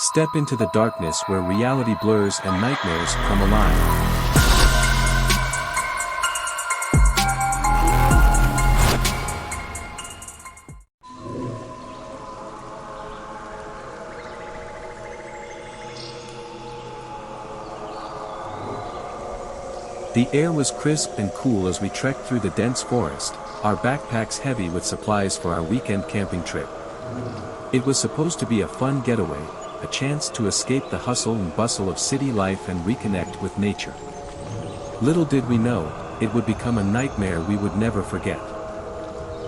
Step into the darkness where reality blurs and nightmares come alive. The air was crisp and cool as we trekked through the dense forest, our backpacks heavy with supplies for our weekend camping trip. It was supposed to be a fun getaway, a chance to escape the hustle and bustle of city life and reconnect with nature. Little did we know, it would become a nightmare we would never forget.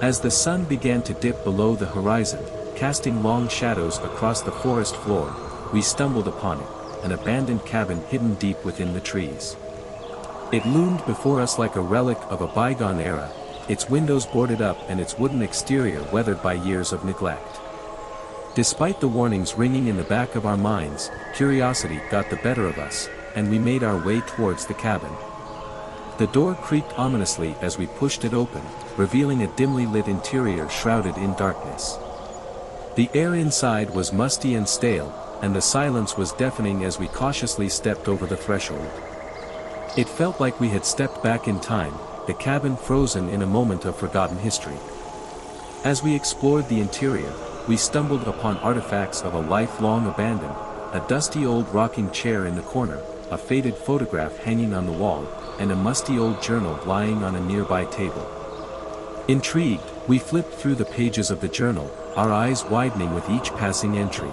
As the sun began to dip below the horizon, casting long shadows across the forest floor, we stumbled upon it, an abandoned cabin hidden deep within the trees. It loomed before us like a relic of a bygone era, its windows boarded up and its wooden exterior weathered by years of neglect. Despite the warnings ringing in the back of our minds, curiosity got the better of us, and we made our way towards the cabin. The door creaked ominously as we pushed it open, revealing a dimly lit interior shrouded in darkness. The air inside was musty and stale, and the silence was deafening as we cautiously stepped over the threshold. It felt like we had stepped back in time, the cabin frozen in a moment of forgotten history. As we explored the interior, we stumbled upon artifacts of a life-long abandon, a dusty old rocking chair in the corner, a faded photograph hanging on the wall, and a musty old journal lying on a nearby table. Intrigued, we flipped through the pages of the journal, our eyes widening with each passing entry.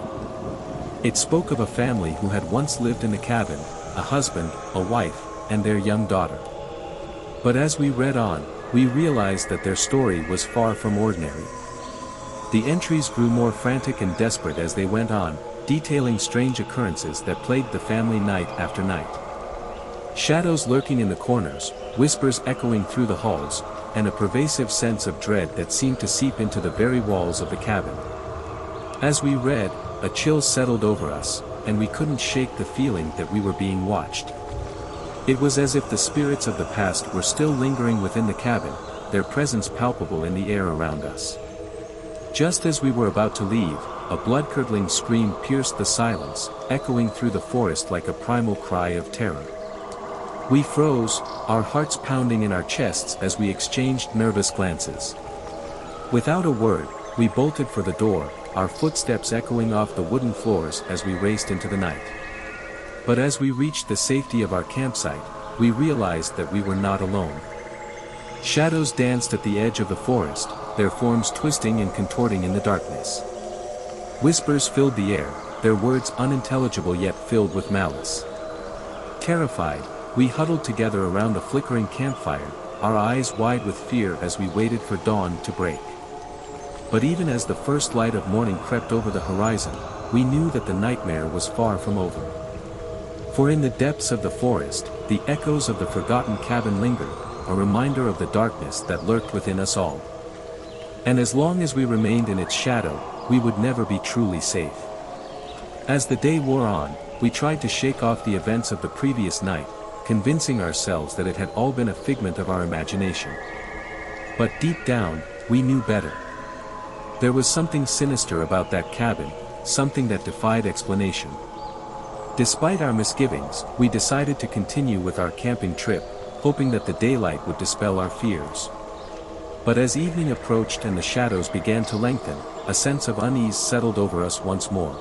It spoke of a family who had once lived in the cabin, a husband, a wife, and their young daughter. But as we read on, we realized that their story was far from ordinary. The entries grew more frantic and desperate as they went on, detailing strange occurrences that plagued the family night after night. Shadows lurking in the corners, whispers echoing through the halls, and a pervasive sense of dread that seemed to seep into the very walls of the cabin. As we read, a chill settled over us, and we couldn't shake the feeling that we were being watched. It was as if the spirits of the past were still lingering within the cabin, their presence palpable in the air around us. Just as we were about to leave, a blood-curdling scream pierced the silence, echoing through the forest like a primal cry of terror. We froze, our hearts pounding in our chests as we exchanged nervous glances. Without a word, we bolted for the door, our footsteps echoing off the wooden floors as we raced into the night. But as we reached the safety of our campsite, we realized that we were not alone. Shadows danced at the edge of the forest, their forms twisting and contorting in the darkness. Whispers filled the air, their words unintelligible yet filled with malice. Terrified, we huddled together around a flickering campfire, our eyes wide with fear as we waited for dawn to break. But even as the first light of morning crept over the horizon, we knew that the nightmare was far from over. For in the depths of the forest, the echoes of the forgotten cabin lingered, a reminder of the darkness that lurked within us all. And as long as we remained in its shadow, we would never be truly safe. As the day wore on, we tried to shake off the events of the previous night, convincing ourselves that it had all been a figment of our imagination. But deep down, we knew better. There was something sinister about that cabin, something that defied explanation. Despite our misgivings, we decided to continue with our camping trip, hoping that the daylight would dispel our fears. But as evening approached and the shadows began to lengthen, a sense of unease settled over us once more.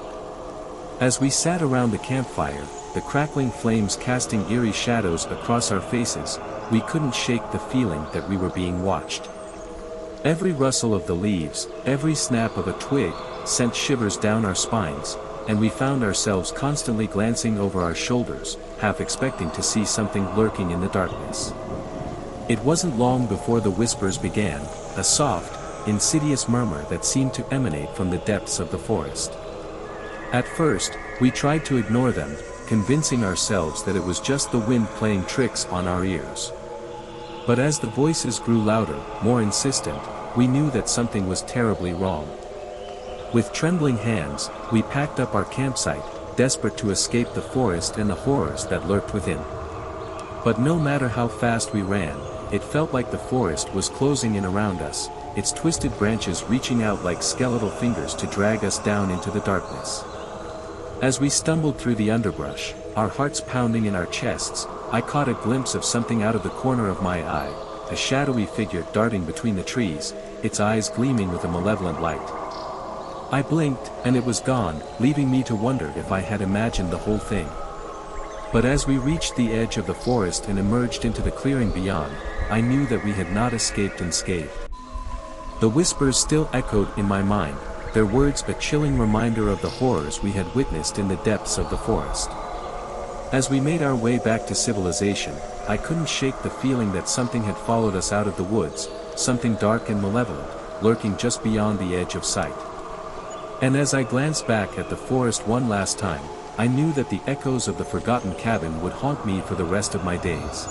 As we sat around the campfire, the crackling flames casting eerie shadows across our faces, we couldn't shake the feeling that we were being watched. Every rustle of the leaves, every snap of a twig, sent shivers down our spines, and we found ourselves constantly glancing over our shoulders, half expecting to see something lurking in the darkness. It wasn't long before the whispers began, a soft, insidious murmur that seemed to emanate from the depths of the forest. At first, we tried to ignore them, convincing ourselves that it was just the wind playing tricks on our ears. But as the voices grew louder, more insistent, we knew that something was terribly wrong. With trembling hands, we packed up our campsite, desperate to escape the forest and the horrors that lurked within. But no matter how fast we ran, it felt like the forest was closing in around us, its twisted branches reaching out like skeletal fingers to drag us down into the darkness. As we stumbled through the underbrush, our hearts pounding in our chests, I caught a glimpse of something out of the corner of my eye, a shadowy figure darting between the trees, its eyes gleaming with a malevolent light. I blinked, and it was gone, leaving me to wonder if I had imagined the whole thing. But as we reached the edge of the forest and emerged into the clearing beyond, I knew that we had not escaped unscathed. The whispers still echoed in my mind, their words a chilling reminder of the horrors we had witnessed in the depths of the forest. As we made our way back to civilization, I couldn't shake the feeling that something had followed us out of the woods, something dark and malevolent, lurking just beyond the edge of sight. And as I glanced back at the forest one last time, I knew that the echoes of the forgotten cabin would haunt me for the rest of my days.